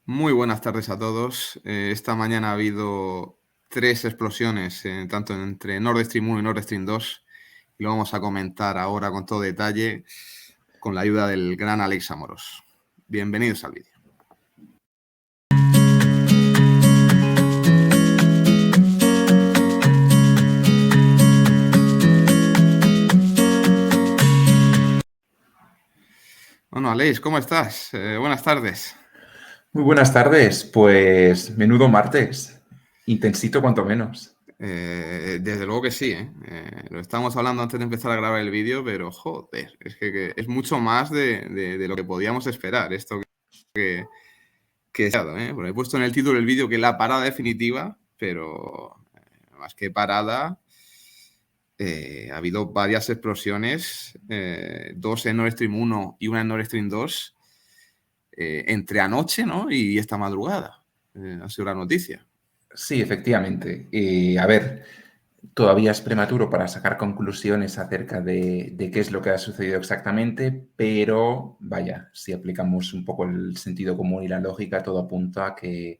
Muy buenas tardes a todos. Esta mañana ha habido 3 explosiones, tanto entre Nord Stream 1 y Nord Stream 2, y lo vamos a comentar ahora con todo detalle, con la ayuda del gran Alex Amoros. Bienvenidos al vídeo. Bueno, Alex, ¿cómo estás? Buenas tardes. Muy buenas tardes, pues menudo martes, intensito cuanto menos. Desde luego que sí, ¿eh? Lo estábamos hablando antes de empezar a grabar el vídeo, pero joder, es que es mucho más de lo que podíamos esperar esto que he dado, ¿eh? Bueno, he puesto en el título del vídeo que es la parada definitiva, pero más que parada, ha habido varias explosiones, 2 en Nord Stream 1 y una en Nord Stream 2, entre anoche, ¿no? Y esta madrugada. Ha sido la noticia. Sí, efectivamente. A ver, todavía es prematuro para sacar conclusiones acerca de qué es lo que ha sucedido exactamente, pero vaya, si aplicamos un poco el sentido común y la lógica, todo apunta a que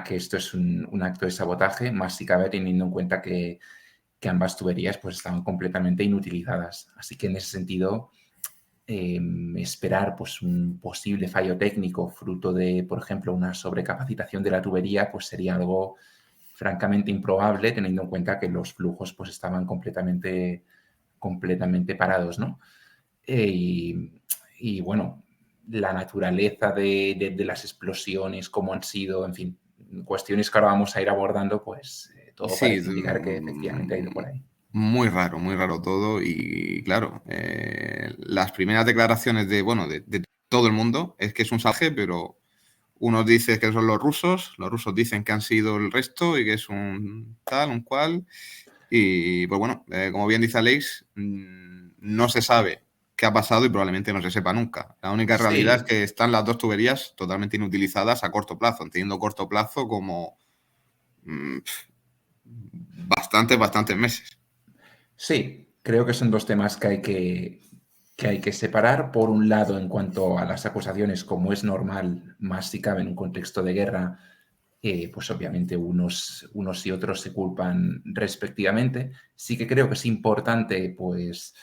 esto es un acto de sabotaje, más si cabe teniendo en cuenta que ambas tuberías pues estaban completamente inutilizadas. Así que en ese sentido esperar pues, un posible fallo técnico fruto de, por ejemplo, una sobrecapacitación de la tubería, pues sería algo francamente improbable, teniendo en cuenta que los flujos pues, estaban completamente parados, ¿no? Y bueno, la naturaleza de las explosiones, cómo han sido, en fin, cuestiones que ahora vamos a ir abordando, pues todo Sí, parece indicar que efectivamente ha ido por ahí. muy raro todo. Y claro, las primeras declaraciones de todo el mundo es que es un salvaje, pero unos dicen que son los rusos dicen que han sido el resto y que es un tal, un cual. Y pues bueno, como bien dice Alex, no se sabe qué ha pasado y probablemente no se sepa nunca. La única realidad es Sí, que están las 2 tuberías totalmente inutilizadas a corto plazo, entendiendo corto plazo como mm, bastantes meses. sí, creo que son dos temas que hay que separar. Por un lado, en cuanto a las acusaciones, como es normal, más si cabe en un contexto de guerra, pues obviamente unos y otros se culpan respectivamente. Sí que creo que es importante, pues,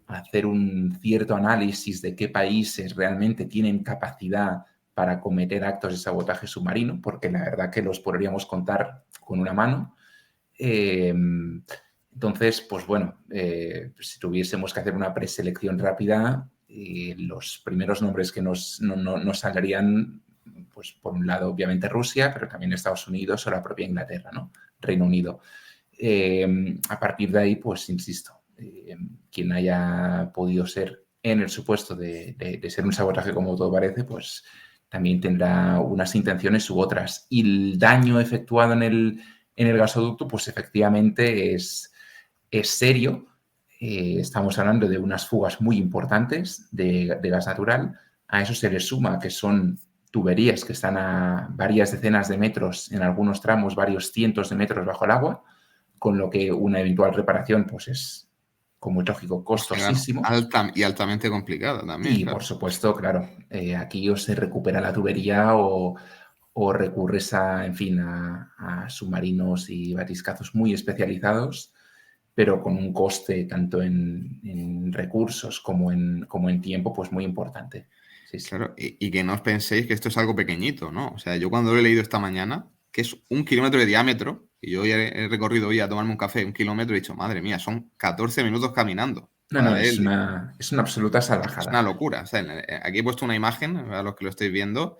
hacer un cierto análisis de qué países realmente tienen capacidad para cometer actos de sabotaje submarino, porque la verdad que los podríamos contar con una mano. Eh, entonces, pues bueno, si tuviésemos que hacer una preselección rápida, los primeros nombres que nos saldrían, pues por un lado, obviamente Rusia, pero también Estados Unidos o la propia Inglaterra, ¿no? Reino Unido. A partir de ahí, pues insisto, quien haya podido ser en el supuesto de ser un sabotaje como todo parece, pues también tendrá unas intenciones u otras. Y el daño efectuado en el gasoducto, pues efectivamente es serio. Estamos hablando de unas fugas muy importantes de gas natural. A eso se le suma que son tuberías que están a varias decenas de metros, en algunos tramos varios cientos de metros bajo el agua, con lo que una eventual reparación pues es, como es lógico, Hostia, claro, costosísimo. altamente complicada también, Y por claro. supuesto, claro, aquí o se recupera la tubería o recurres en fin, a submarinos y batiscazos muy especializados, pero con un coste tanto en recursos como en tiempo, pues muy importante. Sí, sí. Claro, y que no os penséis que esto es algo pequeñito, ¿no? O sea, yo cuando lo he leído esta mañana, que es 1 kilómetro de diámetro, y yo he recorrido hoy a tomarme un café 1 kilómetro, he dicho, madre mía, son 14 minutos caminando No, no, para es él. una absoluta Es una salvajada. locura. O sea, aquí he puesto una imagen, a los que lo estáis viendo,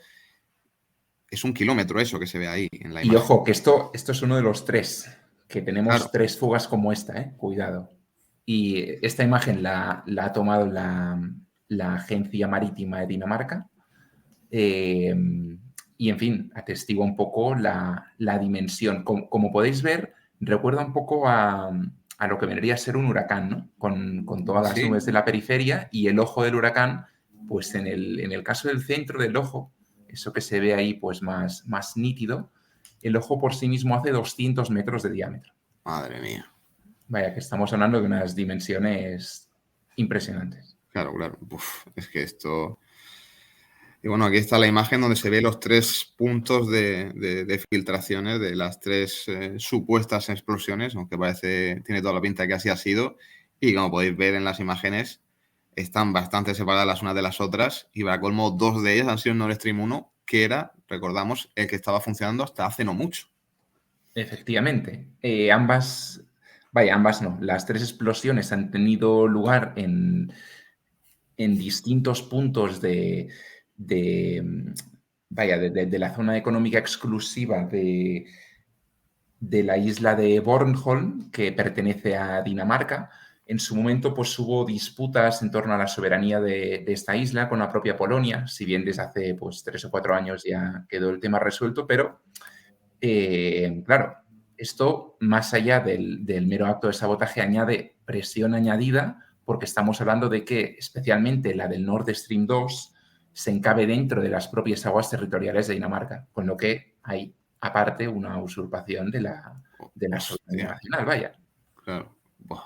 es 1 kilómetro eso que se ve ahí en la Y imagen. ojo, que esto es uno de los tres, que Claro, tenemos tres fugas como esta, cuidado. Y esta imagen la ha tomado la Agencia Marítima de Dinamarca. eh, y en fin, atestigua un poco la dimensión. Como podéis ver, recuerda un poco a lo que vendría a ser un huracán, ¿no? Con todas las sí, nubes de la periferia y el ojo del huracán, pues en el caso del centro del ojo, eso que se ve ahí pues más nítido, el ojo por sí mismo hace 200 metros de diámetro. madre mía. Vaya, que estamos hablando de unas dimensiones impresionantes. Claro, claro. Uf, es que esto... Y bueno, aquí está la imagen donde se ve los 3 puntos de filtraciones de las 3 supuestas explosiones, aunque tiene toda la pinta que así ha sido. Y como podéis ver en las imágenes, están bastante separadas las unas de las otras. Y para colmo, 2 de ellas han sido en Nord Stream 1, que era, recordamos, el que estaba funcionando hasta hace no mucho. Efectivamente. Ambas no. Las 3 explosiones han tenido lugar en distintos puntos de la zona económica exclusiva de la isla de Bornholm, que pertenece a Dinamarca. En su momento, pues hubo disputas en torno a la soberanía de esta isla con la propia Polonia, si bien desde hace pues 3 o 4 años ya quedó el tema resuelto, pero claro, esto, más allá del mero acto de sabotaje, añade presión añadida, porque estamos hablando de que, especialmente la del Nord Stream 2, se encabe dentro de las propias aguas territoriales de Dinamarca, con lo que hay, aparte, una usurpación de la soberanía Hostia, nacional, vaya. claro. Buah.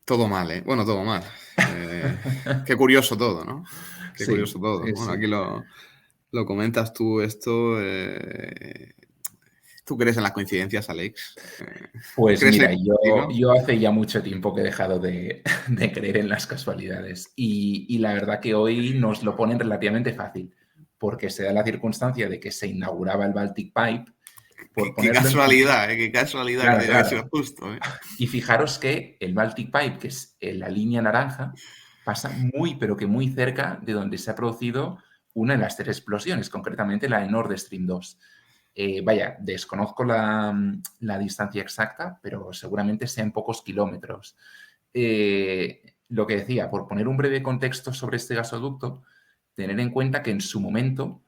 Todo mal, ¿eh? Bueno, todo mal. Qué curioso todo, ¿no? Qué Sí, curioso todo. sí, Bueno, sí. aquí lo comentas tú esto. ¿Tú crees en las coincidencias, Alex? Pues ¿Crees en mira, el destino? yo hace ya mucho tiempo que he dejado de creer en las casualidades y la verdad que hoy nos lo ponen relativamente fácil, porque se da la circunstancia de que se inauguraba el Baltic Pipe, por Qué ponerlo en casualidad, ¿eh? Qué casualidad que claro, tenga que ser claro. justo, ¿eh? Y fijaros que el Baltic Pipe, que es la línea naranja, pasa muy, pero que muy cerca de donde se ha producido una de las 3 explosiones, concretamente la de Nord Stream 2. Desconozco la distancia exacta, pero seguramente sean pocos kilómetros. Lo que decía, por poner un breve contexto sobre este gasoducto, tener en cuenta que en su momento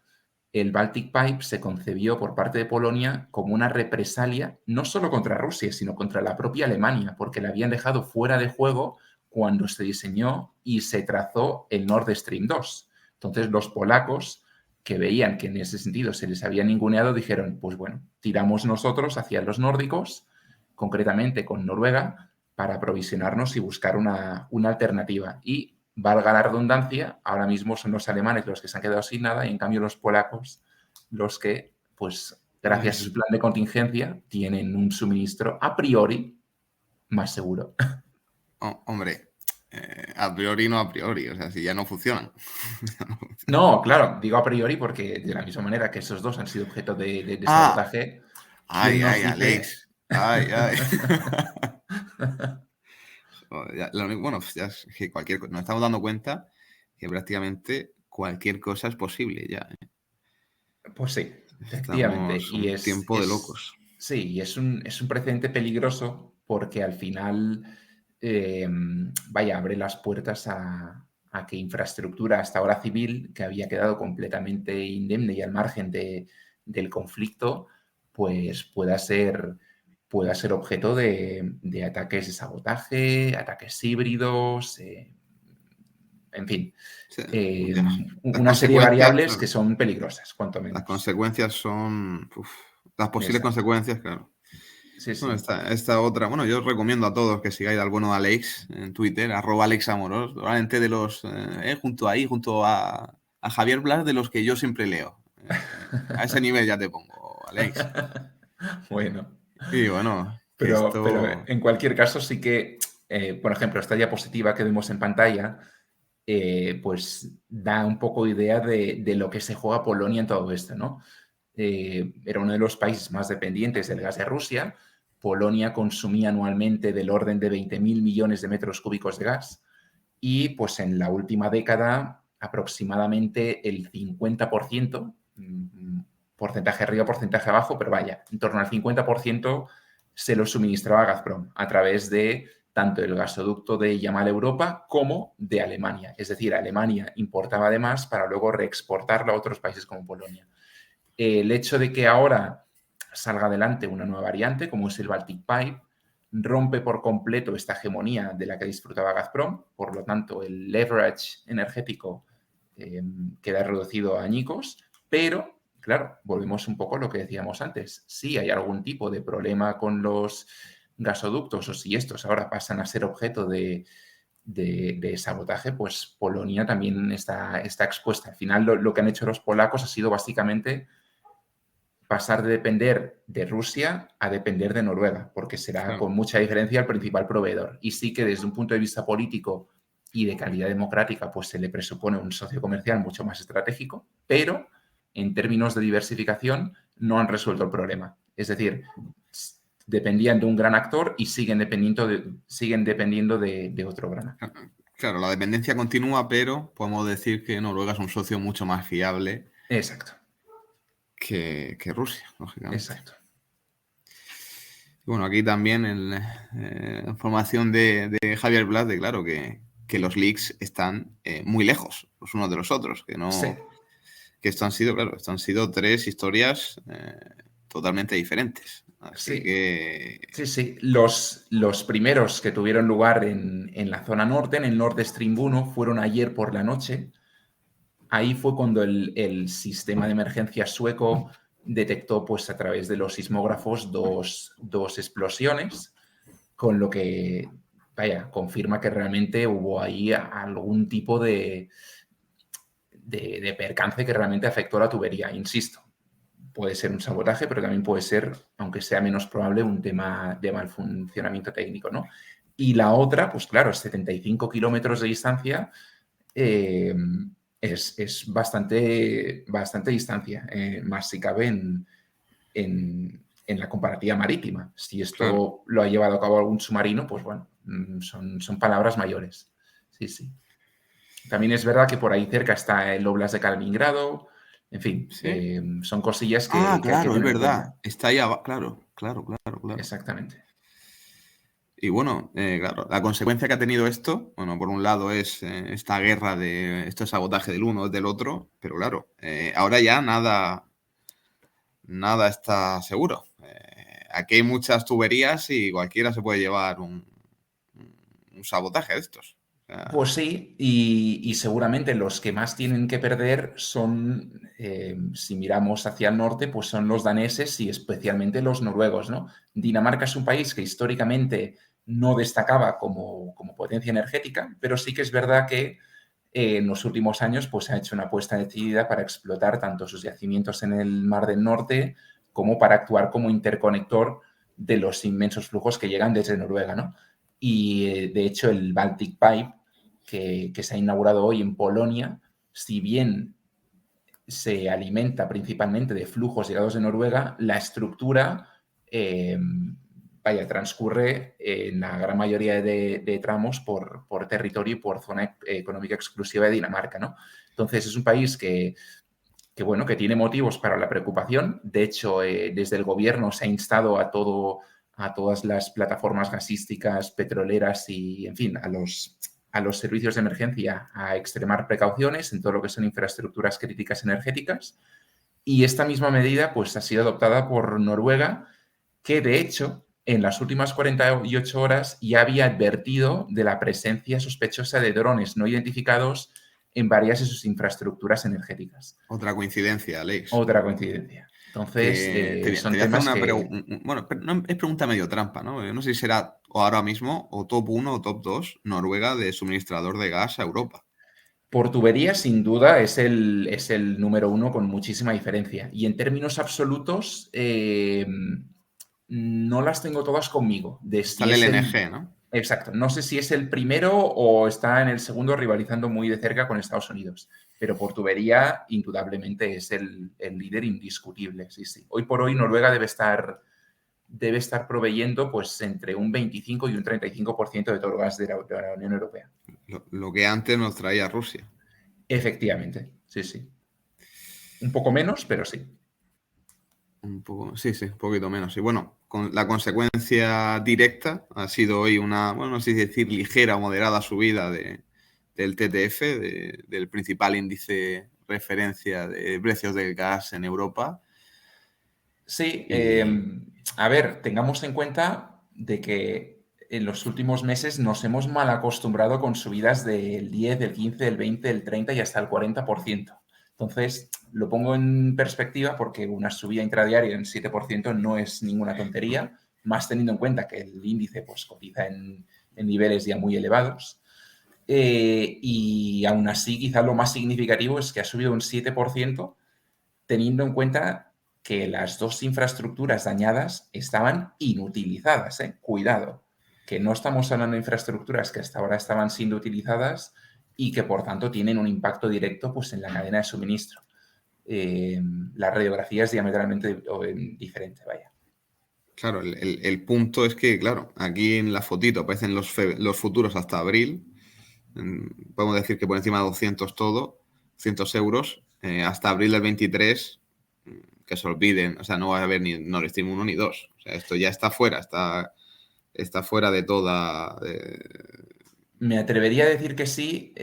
el Baltic Pipe se concebió por parte de Polonia como una represalia no solo contra Rusia, sino contra la propia Alemania, porque la habían dejado fuera de juego cuando se diseñó y se trazó el Nord Stream 2. Entonces los polacos, que veían que en ese sentido se les había ninguneado, dijeron, pues bueno, tiramos nosotros hacia los nórdicos, concretamente con Noruega, para aprovisionarnos y buscar una alternativa. Y, valga la redundancia, ahora mismo son los alemanes los que se han quedado sin nada y en cambio los polacos los que, pues gracias a Ay, su plan de contingencia, tienen un suministro a priori más seguro. hombre, a priori no a priori, o sea, si ya no funcionan. No, claro, digo a priori porque de la misma manera que esos dos han sido objeto de Ah, sabotaje, ¿quién ay, nos ay, dice? Alex. Ay, ay. Joder, bueno, pues ya es que nos estamos dando cuenta que prácticamente cualquier cosa es posible ya, ¿eh? Pues sí, efectivamente. Estamos Y un tiempo de locos. sí, y es un precedente peligroso porque al final, abre las puertas a que infraestructura hasta ahora civil, que había quedado completamente indemne y al margen del conflicto, pues pueda ser objeto de ataques de sabotaje, ataques híbridos, en fin, Sí, eh, ya. Las una serie de consecuencias, variables que claro. son peligrosas, cuanto Las menos. consecuencias son. Uf, las posibles Exacto. consecuencias, claro. Sí, Bueno, sí. esta otra. Bueno, yo os recomiendo a todos que sigáis al bueno de Alex en Twitter, @AlexAmoros. Probablemente de los. Junto a Javier Blas, de los que yo siempre leo. A ese nivel ya te pongo, Alex. Bueno, Y bueno, que pero esto. en cualquier caso sí que, por ejemplo, esta diapositiva que vemos en pantalla, pues da un poco idea de lo que se juega Polonia en todo esto, ¿no? Era uno de los países más dependientes del gas de Rusia. Polonia consumía anualmente del orden de 20.000 millones de metros cúbicos de gas y pues en la última década aproximadamente el 50%, porcentaje arriba, porcentaje abajo, pero vaya, en torno al 50% se lo suministraba Gazprom a través de tanto el gasoducto de Yamal Europa como de Alemania. Es decir, Alemania importaba además para luego reexportarlo a otros países como Polonia. El hecho de que ahora salga adelante una nueva variante, como es el Baltic Pipe, rompe por completo esta hegemonía de la que disfrutaba Gazprom, por lo tanto el leverage energético queda reducido a añicos, pero claro, volvemos un poco a lo que decíamos antes. Si hay algún tipo de problema con los gasoductos o si estos ahora pasan a ser objeto de sabotaje, pues Polonia también está expuesta. Al final lo que han hecho los polacos ha sido básicamente pasar de depender de Rusia a depender de Noruega, porque será con mucha diferencia el principal proveedor. Y sí que desde un punto de vista político y de calidad democrática, pues se le presupone un socio comercial mucho más estratégico, pero en términos de diversificación no han resuelto el problema. Es decir, dependían de un gran actor y siguen dependiendo de otro gran actor. Claro, la dependencia continúa, pero podemos decir que Noruega es un socio mucho más fiable. Exacto. Que Rusia, lógicamente. Exacto. Bueno, aquí también en información de Javier Blas, de claro, que los leaks están muy lejos los unos de los otros, que no... Sí. Que esto han sido 3 historias totalmente diferentes. Así Sí. que... Sí. Los primeros que tuvieron lugar en la zona norte, en el Nord Stream 1, fueron ayer por la noche. Ahí fue cuando el sistema de emergencia sueco detectó, pues a través de los sismógrafos, dos explosiones, con lo que, confirma que realmente hubo ahí algún tipo de percance que realmente afectó a la tubería. Insisto, puede ser un sabotaje, pero también puede ser, aunque sea menos probable, un tema de mal funcionamiento técnico, ¿no? Y la otra, pues claro, 75 kilómetros de distancia, es bastante distancia, más si cabe en la comparativa marítima. Si esto lo ha llevado a cabo algún submarino, pues bueno, son palabras mayores. Sí. También es verdad que por ahí cerca está el Oblast de Kaliningrado. En fin, ¿Sí? son cosillas que hay que Claro, es tener en verdad. cuenta. Está ahí abajo. Claro. Exactamente. Y bueno, claro, la consecuencia que ha tenido esto, bueno, por un lado es esta guerra de este sabotaje del uno, del otro, pero claro, ahora ya nada está seguro. Aquí hay muchas tuberías y cualquiera se puede llevar un sabotaje de estos. O sea, Pues sí, y seguramente los que más tienen que perder son, si miramos hacia el norte, pues son los daneses y especialmente los noruegos, ¿no? Dinamarca es un país que históricamente no destacaba como potencia energética, pero sí que es verdad que en los últimos años pues ha hecho una apuesta decidida para explotar tanto sus yacimientos en el Mar del Norte como para actuar como interconector de los inmensos flujos que llegan desde Noruega, ¿no? Y de hecho el Baltic Pipe, que se ha inaugurado hoy en Polonia, si bien se alimenta principalmente de flujos llegados de Noruega, la estructura transcurre en la gran mayoría de tramos por territorio y por zona económica exclusiva de Dinamarca, ¿no? Entonces es un país que tiene motivos para la preocupación. De hecho, desde el gobierno se ha instado a todas las plataformas gasísticas, petroleras y, en fin, a los servicios de emergencia a extremar precauciones en todo lo que son infraestructuras críticas energéticas. Y esta misma medida pues, ha sido adoptada por Noruega, que de hecho en las últimas 48 horas ya había advertido de la presencia sospechosa de drones no identificados en varias de sus infraestructuras energéticas. otra coincidencia, Alex. Otra coincidencia. Entonces, Te son voy a hacer temas una que... bueno, no, es pregunta medio trampa, ¿no? Yo no sé si será o ahora mismo o top 1 o top 2 Noruega de suministrador de gas a Europa. Por tubería, sin duda, es el número uno con muchísima diferencia. Y en términos absolutos, no las tengo todas conmigo. De Está si el es LNG, ¿no? Exacto. No sé si es el primero o está en el segundo rivalizando muy de cerca con Estados Unidos. Pero por tubería, indudablemente, es el líder indiscutible. Sí. Hoy por hoy, Noruega debe estar proveyendo pues entre un 25 y un 35% de todo el gas de la Unión Europea. Lo que antes nos traía Rusia. Efectivamente, sí. Un poco menos, pero sí. Un poco, sí, un poquito menos. Y bueno, la consecuencia directa ha sido hoy una, bueno, no sé si decir ligera o moderada subida del TTF, del principal índice referencia de precios del gas en Europa. Sí, Y a ver, tengamos en cuenta de que en los últimos meses nos hemos mal acostumbrado con subidas del 10, del 15, del 20, del 30 y hasta el 40%. Entonces, lo pongo en perspectiva porque una subida intradiaria en 7% no es ninguna tontería, más teniendo en cuenta que el índice pues, cotiza en niveles ya muy elevados. Y aún así, quizás lo más significativo es que ha subido un 7%, teniendo en cuenta que las dos infraestructuras dañadas estaban inutilizadas. Cuidado, que no estamos hablando de infraestructuras que hasta ahora estaban siendo utilizadas y que por tanto tienen un impacto directo pues, en la cadena de suministro. La radiografía es diametralmente diferente, vaya. Claro, el punto es que, claro, aquí en la fotito aparecen los futuros hasta abril. Podemos decir que por encima de 200 todo, 200 euros. Hasta abril del 23, que se olviden. O sea, no va a haber ni Nord Stream 1 ni 2. O sea, esto ya está fuera, está fuera de toda... Me atrevería a decir que sí,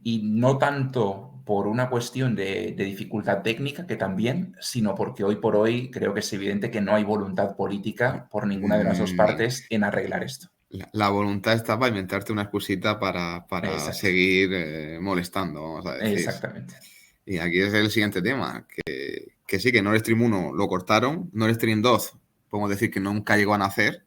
y no tanto por una cuestión de dificultad técnica, que también, sino porque hoy por hoy creo que es evidente que no hay voluntad política por ninguna de las dos partes en arreglar esto. La voluntad está para inventarte una excusita para Exacto. seguir molestando, vamos a decir. Exactamente. Y aquí es el siguiente tema, que sí, que Nord Stream 1 lo cortaron, Nord Stream 2 podemos decir que nunca llegó a nacer,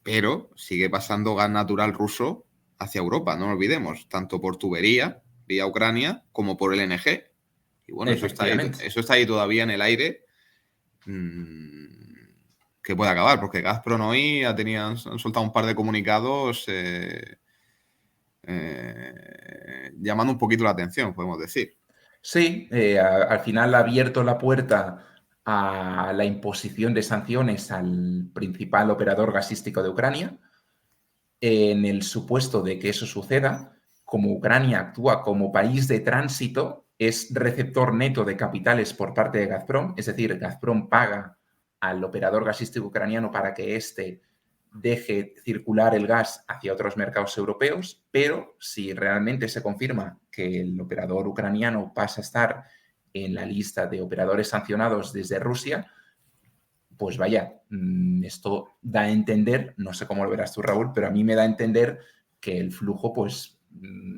pero sigue pasando gas natural ruso hacia Europa, no lo olvidemos, tanto por tubería, vía Ucrania, como por LNG. Y bueno, Efectivamente. eso está ahí todavía en el aire, que puede acabar, porque Gazprom hoy han soltado un par de comunicados llamando un poquito la atención, podemos decir. Sí, al final ha abierto la puerta a la imposición de sanciones al principal operador gasístico de Ucrania. En el supuesto de que eso suceda, como Ucrania actúa como país de tránsito, es receptor neto de capitales por parte de Gazprom, es decir, Gazprom paga al operador gasístico ucraniano para que éste deje circular el gas hacia otros mercados europeos, pero si realmente se confirma que el operador ucraniano pasa a estar en la lista de operadores sancionados desde Rusia, pues vaya, esto da a entender, no sé cómo lo verás tú, Raúl, pero a mí me da a entender que el flujo, pues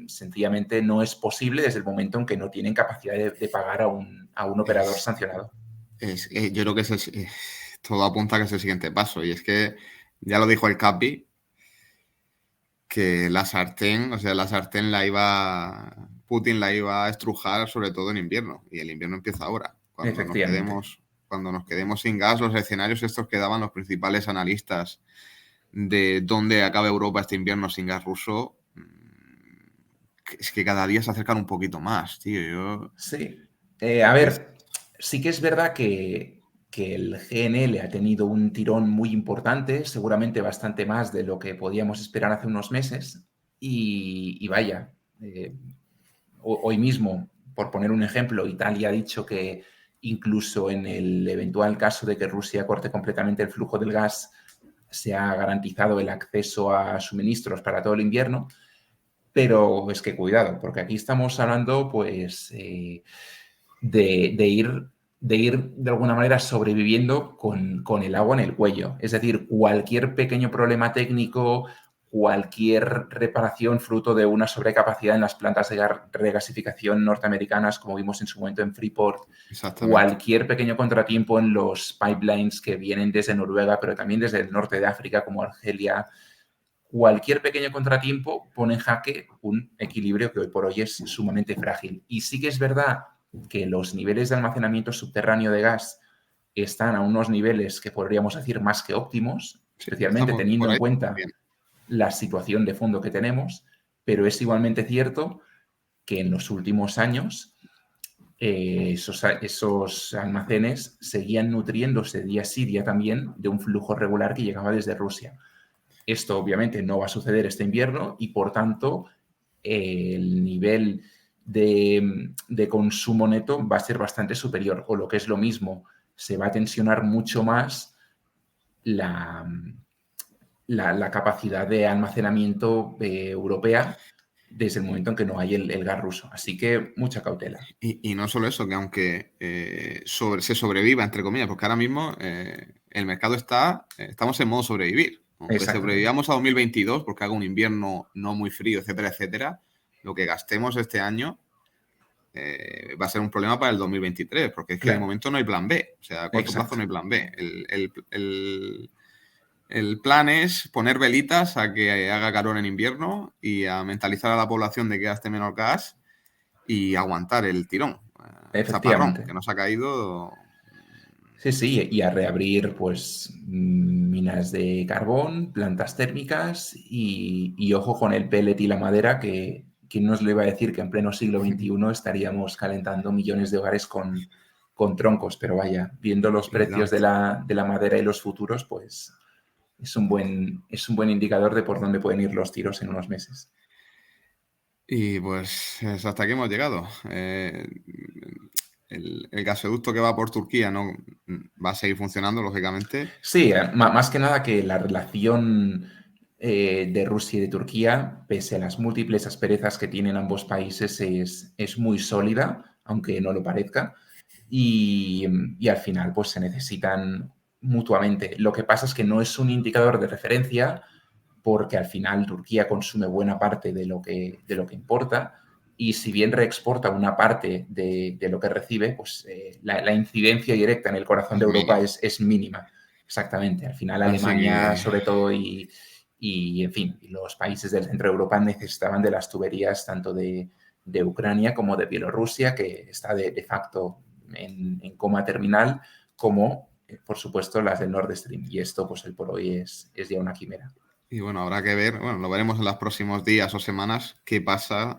sencillamente no es posible desde el momento en que no tienen capacidad de pagar a un operador sancionado. Yo creo que todo apunta a que es el siguiente paso. Y es que ya lo dijo el Capi, que la sartén Putin la iba a estrujar sobre todo en invierno. Y el invierno empieza ahora. Efectivamente. Cuando nos quedemos sin gas, los escenarios estos que daban los principales analistas de dónde acaba Europa este invierno sin gas ruso, es que cada día se acercan un poquito más, tío. Sí. A ver, sí que es verdad que el GNL ha tenido un tirón muy importante, seguramente bastante más de lo que podíamos esperar hace unos meses. Y vaya, hoy mismo, por poner un ejemplo, Italia ha dicho que incluso en el eventual caso de que Rusia corte completamente el flujo del gas, se ha garantizado el acceso a suministros para todo el invierno. Pero es que cuidado, porque aquí estamos hablando pues de ir de alguna manera sobreviviendo con el agua en el cuello. Es decir, cualquier pequeño problema técnico, cualquier reparación fruto de una sobrecapacidad en las plantas de regasificación norteamericanas, como vimos en su momento en Freeport, Exactamente. cualquier pequeño contratiempo en los pipelines que vienen desde Noruega, pero también desde el norte de África, como Argelia, cualquier pequeño contratiempo pone en jaque un equilibrio que hoy por hoy es sumamente frágil. Y sí que es verdad que los niveles de almacenamiento subterráneo de gas están a unos niveles que podríamos decir más que óptimos, Sí, especialmente estamos teniendo por en ahí cuenta bien. la situación de fondo que tenemos, pero es igualmente cierto que en los últimos años esos almacenes seguían nutriéndose día sí, día también de un flujo regular que llegaba desde Rusia. Esto obviamente no va a suceder este invierno y por tanto el nivel de consumo neto va a ser bastante superior, o lo que es lo mismo, se va a tensionar mucho más la capacidad de almacenamiento europea desde el momento en que no hay el gas ruso. Así que mucha cautela. Y no solo eso, que aunque se sobreviva, entre comillas, porque ahora mismo el mercado estamos en modo sobrevivir. Aunque Exactamente. sobrevivamos a 2022, porque haga un invierno no muy frío, etcétera, etcétera, lo que gastemos este año va a ser un problema para el 2023, porque es que de Claro, momento no hay plan B. O sea, a corto plazo no exacto. hay plan B. el plan es poner velitas a que haga calor en invierno y a mentalizar a la población de que gaste menos gas y aguantar el tirón, el chaparrón Efectivamente. que nos ha caído. Sí, sí, y a reabrir pues minas de carbón, plantas térmicas y ojo con el pellet y la madera, que quién nos le iba a decir que en pleno siglo XXI estaríamos calentando millones de hogares con troncos, pero vaya, viendo los Y precios tanto. de la madera y los futuros, pues es un buen indicador de por dónde pueden ir los tiros en unos meses. Y pues hasta aquí hemos llegado. El gasoducto que va por Turquía no va a seguir funcionando, lógicamente. Sí, más que nada que la relación de Rusia y de Turquía, pese a las múltiples asperezas que tienen ambos países, es muy sólida, aunque no lo parezca, y al final pues se necesitan mutuamente. Lo que pasa es que no es un indicador de referencia porque al final Turquía consume buena parte de lo que importa y si bien reexporta una parte de lo que recibe, pues la incidencia directa en el corazón de Es Europa mínima. es mínima. Exactamente. Al final Así Alemania, que, sobre todo, en fin, los países del centro de Europa necesitaban de las tuberías tanto de Ucrania como de Bielorrusia, que está de facto en coma terminal, como, por supuesto, las del Nord Stream. Y esto, pues, hoy por hoy es ya una quimera. y bueno, habrá que ver, bueno, lo veremos en los próximos días o semanas, qué pasa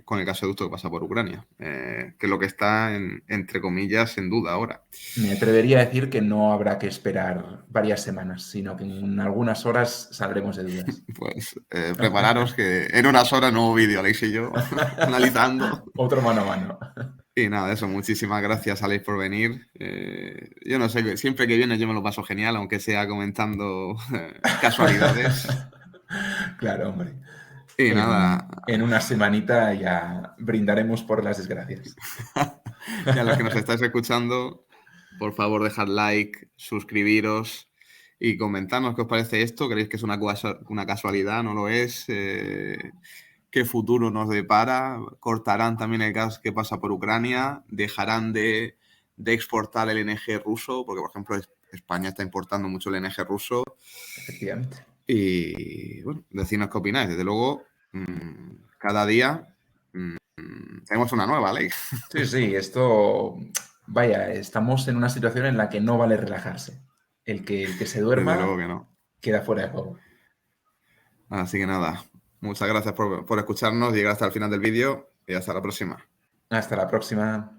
con el gasoducto que pasa por Ucrania, que es lo que está, entre comillas, en duda ahora. Me atrevería a decir que no habrá que esperar varias semanas, sino que en algunas horas saldremos de dudas. Pues prepararos que en unas horas nuevo vídeo, Alex y yo, analizando. Otro mano a mano. Y nada, eso, muchísimas gracias, Alex, por venir. Yo no sé, siempre que vienes yo me lo paso genial, aunque sea comentando casualidades. Claro, hombre. Y nada, En una semanita ya brindaremos por las desgracias. y a los que nos estáis escuchando, por favor, dejad like, suscribiros y comentarnos qué os parece esto. ¿Creéis que es una casualidad? ¿No lo es? ¿Qué futuro nos depara? ¿Cortarán también el gas que pasa por Ucrania? ¿Dejarán de exportar el LNG ruso? Porque, por ejemplo, España está importando mucho el LNG ruso. Efectivamente. Y bueno, decidnos qué opináis. Desde luego, cada día tenemos una nueva ley. Sí, sí, esto, vaya, estamos en una situación en la que no vale relajarse. El que se Desde luego duerma que no. queda fuera de juego. Así que nada, muchas gracias por escucharnos, llegar hasta el final del vídeo y hasta la próxima. Hasta la próxima.